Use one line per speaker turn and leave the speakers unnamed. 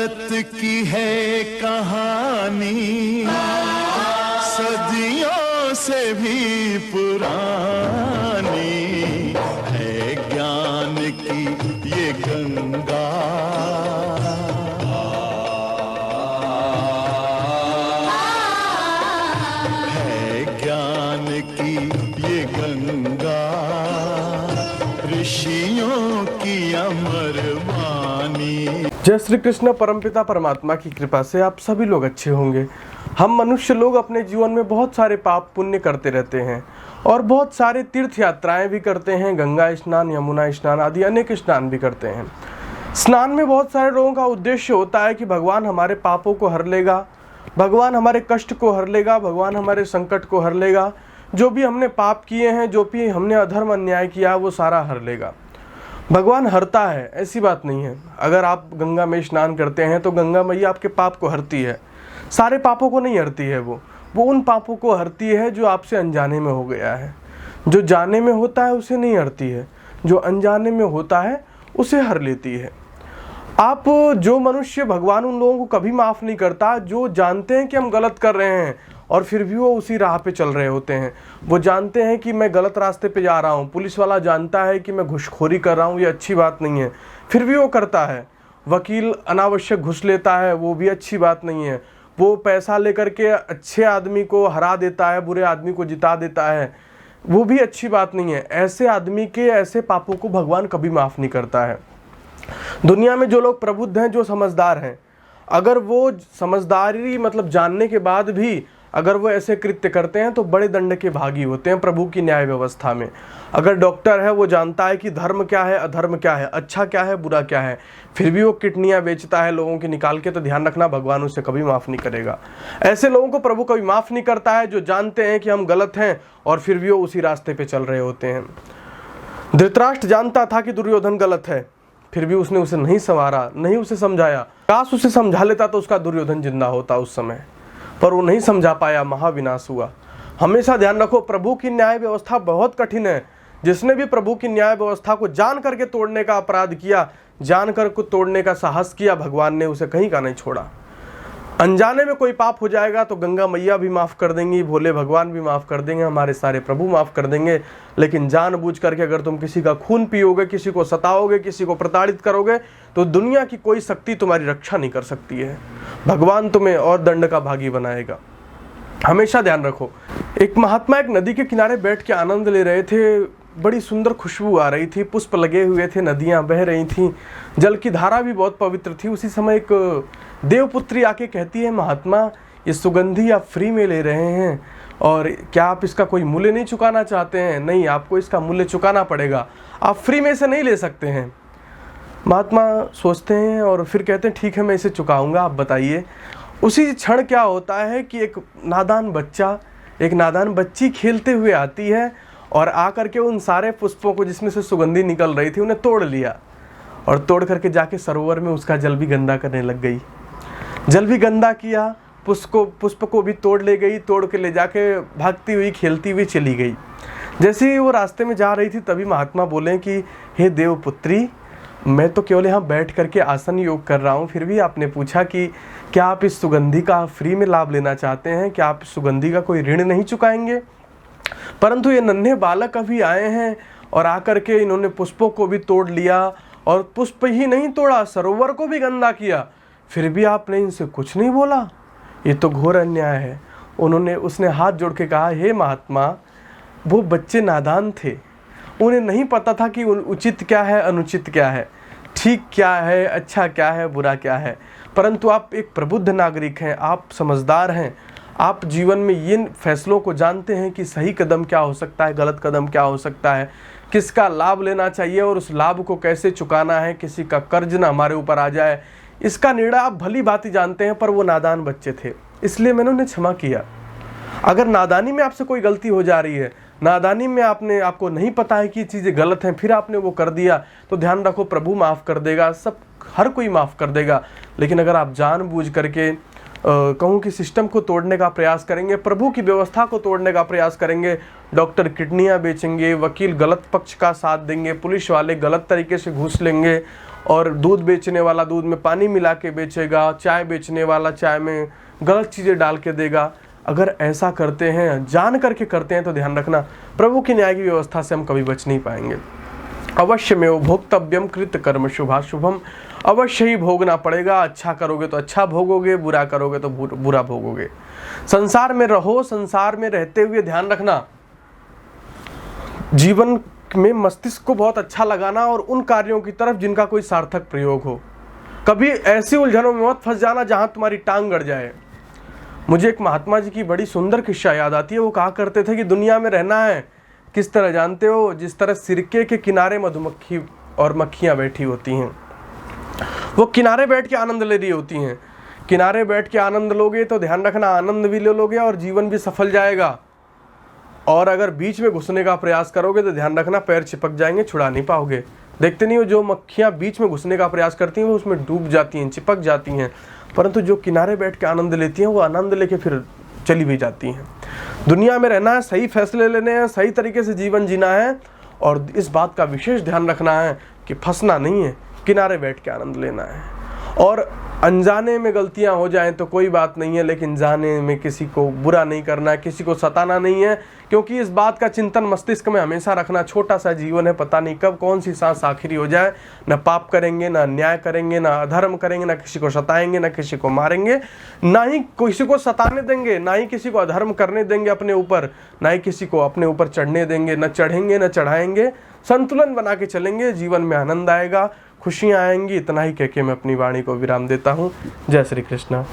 भारत की है कहानी सदियों से भी पुरानी है, ज्ञान की ये गंगा है, ज्ञान की ये गंगा ऋषियों की अमर वाणी।
जय श्री कृष्ण। परमपिता परमात्मा की कृपा से आप सभी लोग अच्छे होंगे। हम मनुष्य लोग अपने जीवन में बहुत सारे पाप पुण्य करते रहते हैं और बहुत सारे तीर्थ यात्राएं भी करते हैं। गंगा स्नान, यमुना स्नान आदि अनेक स्नान भी करते हैं। स्नान में बहुत सारे लोगों का उद्देश्य होता है कि भगवान हमारे पापों को हर लेगा, भगवान हमारे कष्ट को हर लेगा, भगवान हमारे संकट को हर लेगा। जो भी हमने पाप किए हैं, जो भी हमने अधर्म अन्याय किया है, वो सारा हर लेगा। भगवान हरता है, ऐसी बात नहीं है। अगर आप गंगा में स्नान करते हैं तो गंगा मैया आपके पाप को हरती है। सारे पापों को नहीं हरती है, वो उन पापों को हरती है जो आपसे अनजाने में हो गया है। जो जाने में होता है उसे नहीं हरती है, जो अनजाने में होता है उसे हर लेती है। आप जो मनुष्य, भगवान उन लोगों को कभी माफ़ नहीं करता जो जानते हैं कि हम गलत कर रहे हैं और फिर भी वो उसी राह पे चल रहे होते हैं। वो जानते हैं कि मैं गलत रास्ते पे जा रहा हूँ, पुलिस वाला जानता है कि मैं घूसखोरी कर रहा हूँ, ये अच्छी बात नहीं है, फिर भी वो करता है। वकील अनावश्यक घुस लेता है, वो भी अच्छी बात नहीं है। वो पैसा लेकर के अच्छे आदमी को हरा देता है, बुरे आदमी को जिता देता है, वो भी अच्छी बात नहीं है। ऐसे आदमी के ऐसे पापों को भगवान कभी माफ़ नहीं करता है। दुनिया में जो लोग प्रबुद्ध हैं, जो समझदार हैं, अगर वो समझदारी मतलब जानने के बाद भी अगर वो ऐसे कृत्य करते हैं तो बड़े दंड के भागी होते हैं प्रभु की न्याय व्यवस्था में। अगर डॉक्टर है, वो जानता है कि धर्म क्या है, अधर्म क्या है, अच्छा क्या है, बुरा क्या है, फिर भी वो किडनियाँ बेचता है लोगों की निकाल के, तो ध्यान रखना भगवान उसे कभी माफ़ नहीं करेगा। ऐसे लोगों को प्रभु कभी माफ़ नहीं करता है जो जानते हैं कि हम गलत हैं और फिर भी वो उसी रास्ते पर चल रहे होते हैं। धृतराष्ट्र जानता था कि दुर्योधन गलत है, फिर भी उसने उसे नहीं संवारा, नहीं उसे समझाया। काश उसे समझा लेता तो उसका दुर्योधन जिंदा होता उस समय, पर वो नहीं समझा पाया, महाविनाश हुआ। हमेशा ध्यान रखो, प्रभु की न्याय व्यवस्था बहुत कठिन है। जिसने भी प्रभु की न्याय व्यवस्था को जान करके तोड़ने का अपराध किया, जान कर को तोड़ने का साहस किया, भगवान ने उसे कहीं का नहीं छोड़ा। अनजाने में कोई पाप हो जाएगा तो गंगा मैया भी माफ़ कर देंगी, भोले भगवान भी माफ़ कर देंगे, हमारे सारे प्रभु माफ़ कर देंगे। लेकिन जानबूझ करके अगर तुम किसी का खून पियोगे, किसी को सताओगे, किसी को प्रताड़ित करोगे, तो दुनिया की कोई शक्ति तुम्हारी रक्षा नहीं कर सकती है। भगवान तुम्हें और दंड का भागी बनाएगा। हमेशा ध्यान रखो। एक महात्मा एक नदी के किनारे बैठ के आनंद ले रहे थे। बड़ी सुंदर खुशबू आ रही थी, पुष्प लगे हुए थे, नदियाँ बह रही थीं, जल की धारा भी बहुत पवित्र थी। उसी समय एक देवपुत्री आके कहती है, महात्मा ये सुगंधी आप फ्री में ले रहे हैं और क्या आप इसका कोई मूल्य नहीं चुकाना चाहते हैं? नहीं, आपको इसका मूल्य चुकाना पड़ेगा, आप फ्री में से नहीं ले सकते हैं। महात्मा सोचते हैं और फिर कहते हैं ठीक है, मैं इसे चुकाऊंगा, आप बताइए। उसी क्षण क्या होता है कि एक नादान बच्ची खेलते हुए आती है और आकर के उन सारे पुष्पों को जिसमें से सुगंधी निकल रही थी उन्हें तोड़ लिया और तोड़ करके जाके सरोवर में उसका जल भी गंदा करने लग गई। जल भी गंदा किया, पुष्प को भी तोड़ ले गई, तोड़ के ले जाके भागती हुई खेलती हुई चली गई। जैसे ही वो रास्ते में जा रही थी तभी महात्मा बोले कि हे देवपुत्री, मैं तो केवल यहाँ बैठ करके आसन योग कर रहा हूँ, फिर भी आपने पूछा कि क्या आप इस सुगंधी का फ्री में लाभ लेना चाहते हैं, क्या आप इस सुगंधी का कोई ऋण नहीं चुकाएंगे? परंतु ये नन्हे बालक अभी आए हैं और आकर के इन्होंने पुष्पों को भी तोड़ लिया और पुष्प ही नहीं तोड़ा, सरोवर को भी गंदा किया, फिर भी आपने इनसे कुछ नहीं बोला। ये तो घोर अन्याय है। उसने हाथ जोड़ के कहा, हे महात्मा, वो बच्चे नादान थे, उन्हें नहीं पता था कि उचित क्या है, अनुचित क्या है, ठीक क्या है, अच्छा क्या है, बुरा क्या है। परंतु आप एक प्रबुद्ध नागरिक हैं, आप समझदार हैं, आप जीवन में इन फैसलों को जानते हैं कि सही कदम क्या हो सकता है, गलत कदम क्या हो सकता है, किसका लाभ लेना चाहिए और उस लाभ को कैसे चुकाना है, किसी का कर्ज ना हमारे ऊपर आ जाए, इसका निर्णय आप भली भांति जानते हैं। पर वो नादान बच्चे थे, इसलिए मैंने उन्हें क्षमा किया। अगर नादानी में आपसे कोई गलती हो जा रही है, नादानी में आपको नहीं पता है कि ये चीज़ें गलत हैं, फिर आपने वो कर दिया, तो ध्यान रखो प्रभु माफ़ कर देगा, हर कोई माफ़ कर देगा। लेकिन अगर आप जानबूझ करके कहूँ कि सिस्टम को तोड़ने का प्रयास करेंगे, प्रभु की व्यवस्था को तोड़ने का प्रयास करेंगे, डॉक्टर किडनियाँ बेचेंगे, वकील गलत पक्ष का साथ देंगे, पुलिस वाले गलत तरीके से घूस लेंगे और दूध बेचने वाला दूध में पानी मिला के बेचेगा, चाय बेचने वाला चाय में गलत चीज़ें डाल के देगा। अगर ऐसा करते हैं, जान करके करते हैं, तो ध्यान रखना प्रभु की न्याय की व्यवस्था से हम कभी बच नहीं पाएंगे। अवश्य में भोक्तव्यम कृत कर्म शुभाशुभम, अवश्य ही भोगना पड़ेगा। अच्छा करोगे तो अच्छा भोगोगे, बुरा करोगे तो बुरा भोगोगे। संसार में रहो, संसार में रहते हुए ध्यान रखना जीवन में मस्तिष्क को बहुत अच्छा लगाना और उन कार्यों की तरफ जिनका कोई सार्थक प्रयोग हो। कभी ऐसी उलझनों में मत फंस जाना जहां तुम्हारी टांग गड़ जाए। मुझे एक महात्मा जी की बड़ी सुंदर किस्सा याद आती है। वो कहा करते थे कि दुनिया में रहना है किस तरह जानते हो, जिस तरह सिरके के किनारे मधुमक्खी और मक्खियां बैठी होती हैं। वो किनारे बैठ के आनंद ले रही होती हैं। किनारे बैठ के आनंद लोगे तो ध्यान रखना आनंद भी ले लोगे और जीवन भी सफल जाएगा। और अगर बीच में घुसने का प्रयास करोगे तो ध्यान रखना पैर चिपक जाएंगे, छुड़ा नहीं पाओगे। देखते नहीं हो जो मक्खियाँ बीच में घुसने का प्रयास करती हैं वो उसमें डूब जाती हैं, चिपक जाती हैं, परंतु जो किनारे बैठ के आनंद लेती हैं वो आनंद लेके फिर चली भी जाती हैं। दुनिया में रहना है, सही फैसले लेने हैं, सही तरीके से जीवन जीना है और इस बात का विशेष ध्यान रखना है कि फंसना नहीं है, किनारे बैठ के आनंद लेना है। और अनजाने में गलतियां हो जाएं तो कोई बात नहीं है, लेकिन जाने में किसी को बुरा नहीं करना है, किसी को सताना नहीं है, क्योंकि इस बात का चिंतन मस्तिष्क में हमेशा रखना। छोटा सा जीवन है, पता नहीं कब कौन सी सांस आखिरी हो जाए। न पाप करेंगे, न अन्याय करेंगे, न अधर्म करेंगे, न किसी को सताएंगे, न किसी को मारेंगे, ना ही किसी को सताने देंगे, ना ही किसी को अधर्म करने देंगे अपने ऊपर, ना ही किसी को अपने ऊपर चढ़ने देंगे, न चढ़ेंगे न चढ़ाएंगे। संतुलन बना के चलेंगे, जीवन में आनंद आएगा, खुशियाँ आएंगी। इतना ही कह के मैं अपनी वाणी को विराम देता हूँ। जय श्री कृष्ण।